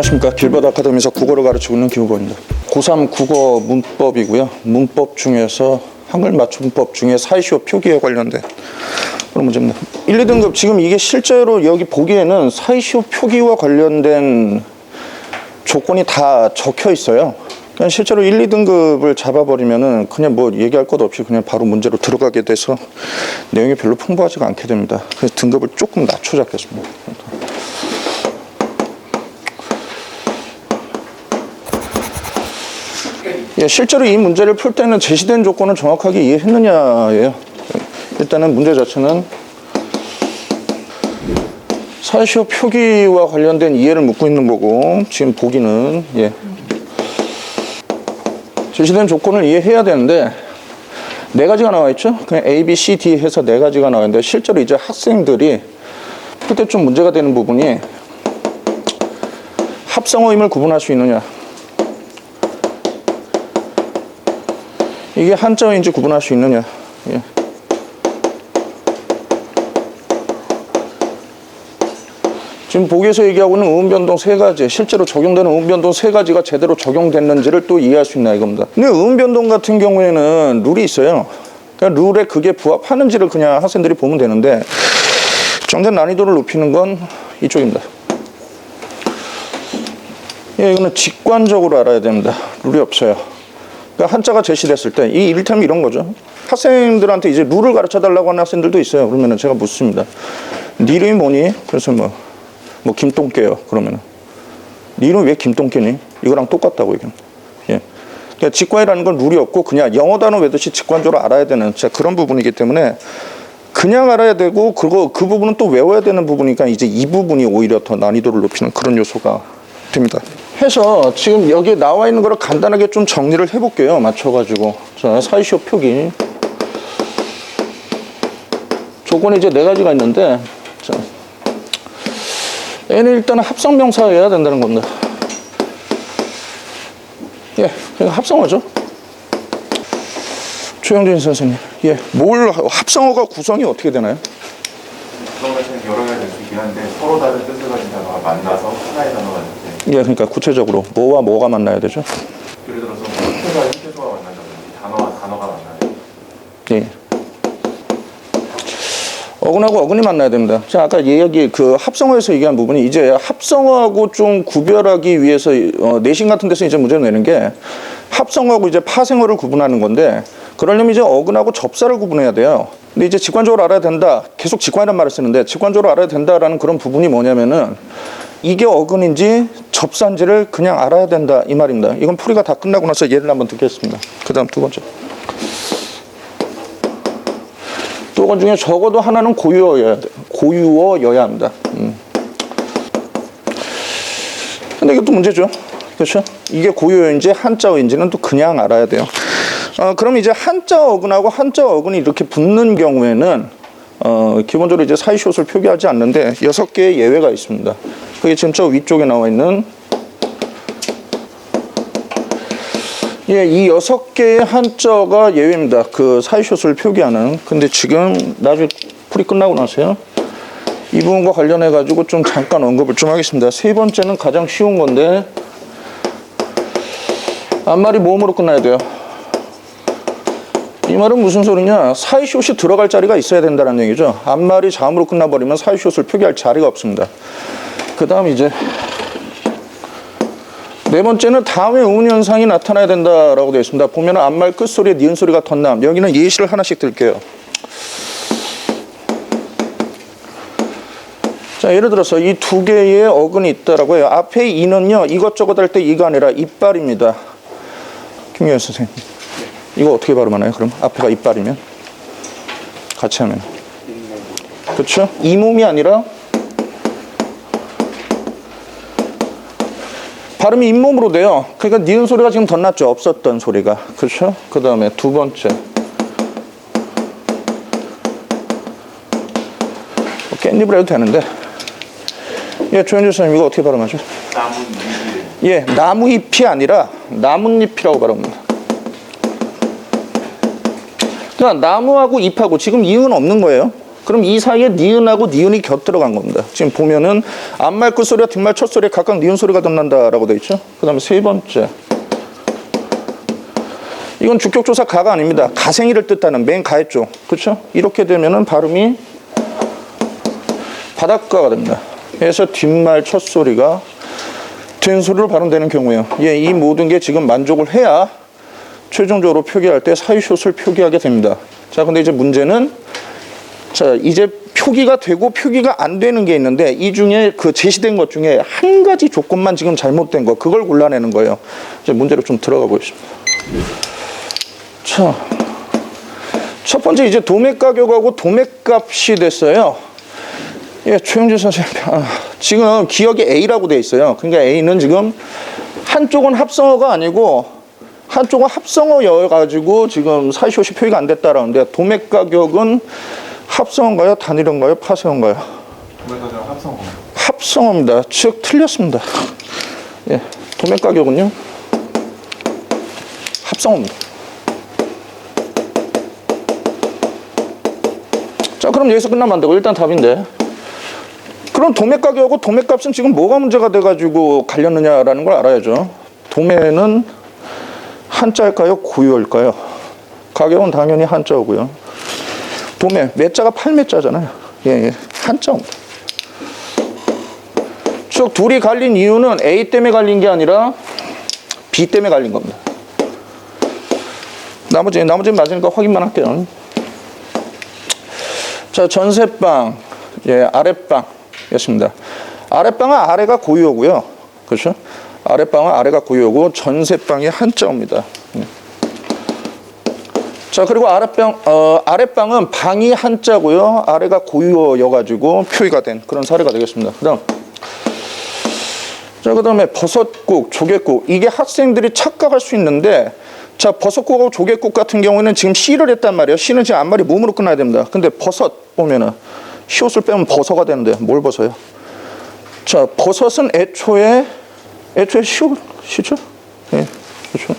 안녕하십니까. 길버드 아카데미에서 국어를 가르치고 있는 김우범입니다. 고3 국어 문법이고요. 문법 중에서 한글 맞춤법 중에 사이시오 표기에 관련된 그런 문제입니다. 1, 2등급 지금 이게 실제로 여기 보기에는 사이시오 표기와 관련된 조건이 다 적혀 있어요. 그냥 실제로 1, 2등급을 잡아버리면은 그냥 뭐 얘기할 것 없이 그냥 바로 문제로 들어가게 돼서 내용이 별로 풍부하지가 않게 됩니다. 그래서 등급을 조금 낮춰 잡겠습니다. 예, 실제로 이 문제를 풀 때는 제시된 조건을 정확하게 이해했느냐예요. 일단은 문제 자체는 사이시오 표기와 관련된 이해를 묻고 있는 거고, 지금 보기는 제시된 조건을 이해해야 되는데 네 가지가 나와 있죠. 그냥 A, B, C, D 해서 네 가지가 나와 있는데 실제로 이제 학생들이 풀 때 좀 문제가 되는 부분이 합성어임을 구분할 수 있느냐, 이게 한자어인지 구분할 수 있느냐. 지금 보기에서 얘기하고 있는 음운변동 세 가지, 실제로 적용되는 음운변동 세 가지가 제대로 적용됐는지를 또 이해할 수 있나 이겁니다. 근데 음운변동 같은 경우에는 룰이 있어요. 그러니까 룰에 그게 부합하는지를 그냥 학생들이 보면 되는데 정작 난이도를 높이는 건 이쪽입니다. 이거는 직관적으로 알아야 됩니다. 룰이 없어요. 그러니까 한자가 제시됐을 때 이 이를테면 이런 거죠. 학생들한테 이제 룰을 가르쳐 달라고 하는 학생들도 있어요. 그러면은 제가 묻습니다. 네 이름이 뭐니? 그래서 뭐 김똥개요. 그러면은 네 이름 왜 김똥개니? 이거랑 똑같다고 이게. 그러니까 직관이라는 건 룰이 없고 그냥 영어 단어 외듯이 직관적으로 알아야 되는 그런 부분이기 때문에 그냥 알아야 되고 그 부분은 또 외워야 되는 부분이니까 이제 이 부분이 오히려 더 난이도를 높이는 그런 요소가 됩니다. 해서 지금 여기 나와 있는 거를 간단하게 좀 정리를 해볼게요. 맞춰가지고. 자, 사이시오 표기. 조건이 이제 네 가지가 있는데, 자, 얘는 일단은 합성명사여야 된다는 겁니다. 그러니까 합성어죠. 최영진 선생님. 합성어가 구성이 어떻게 되나요? 구성은 여러 가지 될 수 있긴 한데 서로 다른 뜻을 가진 단어가 만나서 하나의 단어가 되는데. 그러니까 구체적으로 뭐와 뭐가 만나야 되죠? 예를 들어서 형태가 형태소가 만난다든지 단어와 단어가 만나요. 어근하고 어근이 만나야 됩니다. 자, 아까 그 합성어에서 얘기한 부분이 이제 합성어하고 좀 구별하기 위해서 내신 같은 데서 이제 문제를 내는 게 합성어하고 이제 파생어를 구분하는 건데 그러려면 이제 어근하고 접사를 구분해야 돼요. 근데 이제 직관적으로 알아야 된다. 계속 직관이라는 말을 쓰는데 직관적으로 알아야 된다라는 그런 부분이 뭐냐면은 이게 어근인지 접사인지를 그냥 알아야 된다 이 말입니다. 이건 풀이가 다 끝나고 나서 예를 한번 듣겠습니다. 그 다음 두 번째. 두 건 중에 적어도 하나는 고유어여야 합니다. 근데 이게 또 문제죠. 그렇죠? 이게 고유어인지 한자어인지는 또 그냥 알아야 돼요. 그럼 이제 한자 어근하고 한자 어근이 이렇게 붙는 경우에는 기본적으로 이제 사이시옷을 표기하지 않는데 6개의 예외가 있습니다. 그게 지금 저 위쪽에 나와 있는 이 6개의 한자가 예외입니다. 그 사이시옷을 표기하는. 근데 지금 나중에 풀이 끝나고 나서요. 이 부분과 관련해 가지고 좀 잠깐 언급을 좀 하겠습니다. 세 번째는 가장 쉬운 건데 앞말이 모음으로 끝나야 돼요. 이 말은 무슨 소리냐? 사이시옷이 들어갈 자리가 있어야 된다는 얘기죠. 앞말이 자음으로 끝나버리면 사이시옷을 표기할 자리가 없습니다. 그 다음 이제 네 번째는 다음에 음운현상이 나타나야 된다라고 되어 있습니다. 보면 앞말 끝소리에 니은 소리가 덧남. 여기는 예시를 하나씩 들게요. 자, 예를 들어서 이 두 개의 어근이 있다라고 해요. 앞에 이는요, 이것저것 할 때 이가 아니라 이빨입니다. 김경현 선생님. 이거 어떻게 발음하나요? 그럼 앞에가 이빨이면? 같이 하면. 그렇죠? 이 몸이 아니라 발음이 잇몸으로 돼요. 그러니까 니은 소리가 지금 덧났죠. 없었던 소리가. 그렇죠? 그 다음에 두 번째. 깻잎을 해도 되는데. 조현주 선생님 이거 어떻게 발음하죠? 나뭇잎. 나무잎이 아니라 나뭇잎이라고 발음합니다. 그러니까 나무하고 잎하고 지금 이은 없는 거예요. 그럼 이 사이에 니은하고 니은이 곁 들어간 겁니다. 지금 보면은 앞말 끝소리와 뒷말 첫소리에 각각 니은 소리가 덧난다라고 돼 있죠. 그 다음에 세 번째. 이건 주격조사 가가 아닙니다. 가생이를 뜻하는 맨 가의 쪽. 그렇죠? 이렇게 되면은 발음이 바닷가가 됩니다. 그래서 뒷말 첫소리가 된 소리로 발음되는 경우에요. 예, 이 모든 게 지금 만족을 해야 최종적으로 표기할 때 사유숏을 표기하게 됩니다. 자, 근데 이제 문제는 자, 이제 표기가 되고 표기가 안 되는 게 있는데 이 중에 그 제시된 것 중에 한 가지 조건만 지금 잘못된 거, 그걸 골라내는 거예요. 이제 문제로 좀 들어가 보겠습니다. 자, 첫 번째 이제 도매 가격하고 도매 값이 됐어요. 예, 최영재 선생님. 지금 기억이 A라고 돼 있어요. 그러니까 A는 지금 한쪽은 합성어가 아니고 한쪽은 합성어여가지고 지금 사이숏이 표기가 안 됐다라는데 도매 가격은 합성어인가요? 단일어인가요? 파생어인가요? 도매가격 합성어. 합성어입니다. 즉 틀렸습니다. 예, 도매 가격은요? 합성어입니다. 자, 그럼 여기서 끝나면 안 되고 일단 답인데. 그럼 도매 가격하고 도매 값은 지금 뭐가 문제가 돼가지고 갈렸느냐라는 걸 알아야죠. 도매는 한자일까요? 고유어일까요? 가격은 당연히 한자어고요. 도매, 매자가 8매자잖아요. 예, 한자입니다. 즉 둘이 갈린 이유는 A 때문에 갈린 게 아니라 B 때문에 갈린 겁니다. 나머지는 맞으니까 확인만 할게요. 자, 전세방, 예, 아랫방이었습니다. 아랫방은 아래가 고유어고요. 그렇죠? 아랫방은 아래가 고유어고 전세방이 한자어입니다. 자, 그리고 아랫방은 방이 한자고요. 아래가 고유어여가지고 표기가 된 그런 사례가 되겠습니다. 그 다음에 버섯국, 조개국. 이게 학생들이 착각할 수 있는데, 자, 버섯국하고 조개국 같은 경우에는 지금 시를 했단 말이에요. 시는 지금 앞말이 몸으로 끝나야 됩니다. 근데 버섯 보면은 시옷을 빼면 버서가 되는데 뭘 버서요? 자, 버섯은 애초에 시죠? 예, 그렇죠.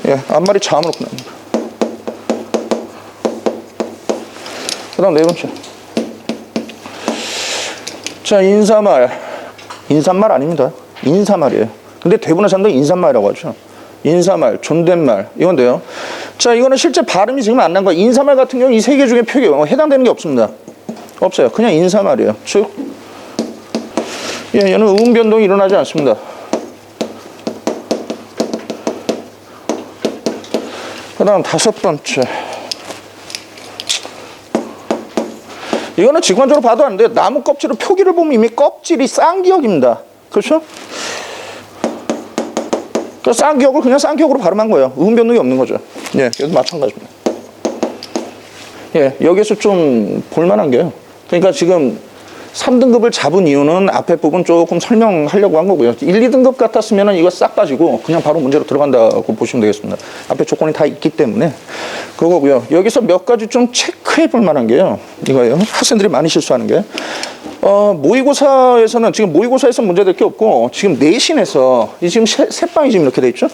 예, 앞말이 자음으로 끝납니다. 그 다음 네 번째. 자, 인사말 아닙니다. 인사말이에요. 근데 대부분의 사람들은 인사말이라고 하죠. 인사말, 존댓말, 이건데요. 자, 이거는 실제 발음이 지금 안 난 거예요. 인사말 같은 경우 이 세 개 중에 표기 해당되는 게 없습니다. 없어요. 그냥 인사말이에요. 즉, 예, 얘는 음 변동이 일어나지 않습니다. 그 다음 다섯 번째. 이거는 직관적으로 봐도 안 돼요. 나무 껍질을 표기를 보면 이미 껍질이 쌍기역입니다. 그렇죠? 그 쌍기역을 그냥 쌍기역으로 발음한 거예요. 음 변동이 없는 거죠. 예, 여기도 마찬가지입니다. 예, 여기서 좀 볼만한 게요. 그러니까 지금 3등급을 잡은 이유는 앞에 부분 조금 설명하려고 한 거고요. 1, 2등급 같았으면 이거 싹 빠지고 그냥 바로 문제로 들어간다고 보시면 되겠습니다. 앞에 조건이 다 있기 때문에 그거고요. 여기서 몇 가지 좀 체크해 볼 만한 게요. 이거예요. 학생들이 많이 실수하는 게. 모의고사에서는 지금 모의고사에서 문제될 게 없고 지금 내신에서 이 지금 세 방이 지금 이렇게 돼 있죠.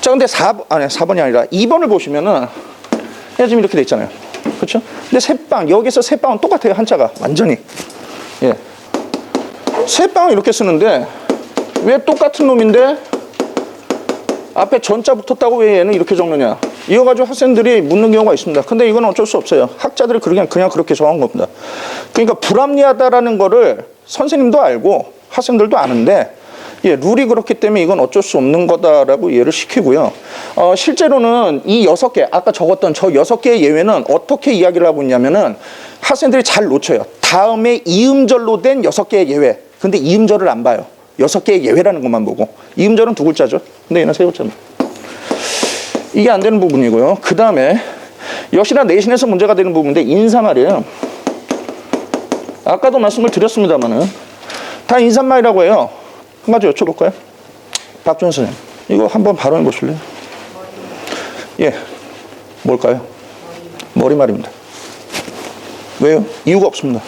자, 근데 4번이 아니라 2번을 보시면은 지금 이렇게 돼 있잖아요. 그렇죠? 근데 새빵, 여기서 새빵은 똑같아요. 한자가 완전히. 예. 새빵은 이렇게 쓰는데 왜 똑같은 놈인데 앞에 전자 붙었다고 왜 얘는 이렇게 적느냐? 이거 가지고 학생들이 묻는 경우가 있습니다. 근데 이건 어쩔 수 없어요. 학자들이 그냥 그렇게 정한 겁니다. 그러니까 불합리하다라는 거를 선생님도 알고 학생들도 아는데 예, 룰이 그렇기 때문에 이건 어쩔 수 없는 거다라고 이해를 시키고요. 실제로는 이 6개, 아까 적었던 저 6개의 예외는 어떻게 이야기를 하고 있냐면은 학생들이 잘 놓쳐요. 다음에 이음절로 된 6개의 예외. 근데 이음절을 안 봐요. 6개의 예외라는 것만 보고. 이음절은 두 글자죠. 근데 얘는 세 글자입니다. 이게 안 되는 부분이고요. 그 다음에 역시나 내신에서 문제가 되는 부분인데 인사말이에요. 아까도 말씀을 드렸습니다만은 다 인사말이라고 해요. 한 가지 여쭤볼까요? 박준 선생님, 이거 한번 발언해 보실래요? 예, 뭘까요? 머리말입니다. 왜요? 이유가 없습니다.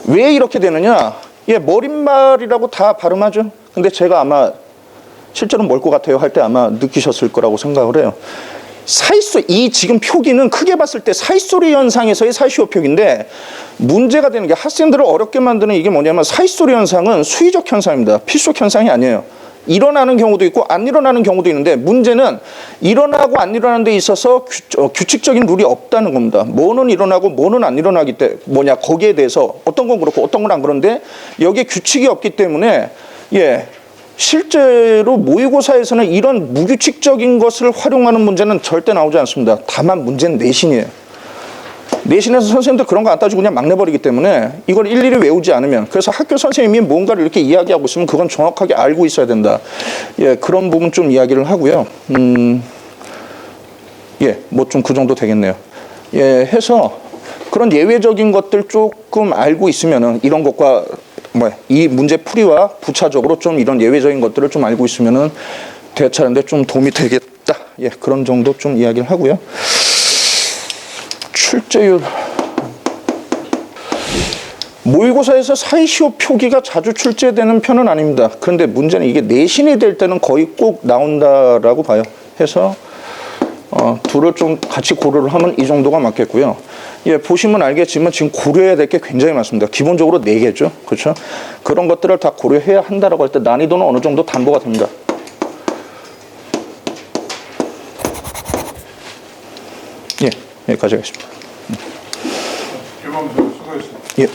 왜 이렇게 되느냐? 예, 머릿말이라고 다 발음하죠. 근데 제가 아마 실제로 뭘 것 같아요 할 때 아마 느끼셨을 거라고 생각을 해요. 사이소 이 지금 표기는 크게 봤을 때 사이소리 현상에서의 사이시오 표기인데 문제가 되는 게 학생들을 어렵게 만드는 이게 뭐냐면 사이소리 현상은 수의적 현상입니다. 필수적 현상이 아니에요. 일어나는 경우도 있고 안 일어나는 경우도 있는데 문제는 일어나고 안 일어나는 데 있어서 규칙적인 룰이 없다는 겁니다. 뭐는 일어나고 뭐는 안 일어나기 때문에 거기에 대해서 어떤 건 그렇고 어떤 건 안 그런데 여기에 규칙이 없기 때문에 실제로 모의고사에서는 이런 무규칙적인 것을 활용하는 문제는 절대 나오지 않습니다. 다만 문제는 내신이에요. 내신에서 선생님들 그런 거 안 따지고 그냥 막 내버리기 때문에 이걸 일일이 외우지 않으면 그래서 학교 선생님이 뭔가를 이렇게 이야기하고 있으면 그건 정확하게 알고 있어야 된다. 그런 부분 좀 이야기를 하고요. 뭐 좀 그 정도 되겠네요. 해서 그런 예외적인 것들 조금 알고 있으면은 이런 것과 이 문제 풀이와 부차적으로 좀 이런 예외적인 것들을 좀 알고 있으면은 대처하는데 좀 도움이 되겠다. 그런 정도 좀 이야기를 하고요. 출제율. 모의고사에서 사이시오 표기가 자주 출제되는 편은 아닙니다. 그런데 문제는 이게 내신이 될 때는 거의 꼭 나온다라고 봐요. 해서 둘을 좀 같이 고려를 하면 이 정도가 맞겠고요. 보시면 알겠지만 지금 고려해야 될 게 굉장히 많습니다. 기본적으로 4개죠. 그렇죠? 그런 것들을 다 고려해야 한다라고 할 때 난이도는 어느 정도 담보가 됩니다. 여기까지 하겠습니다. 교감서 수고했습니다. 예.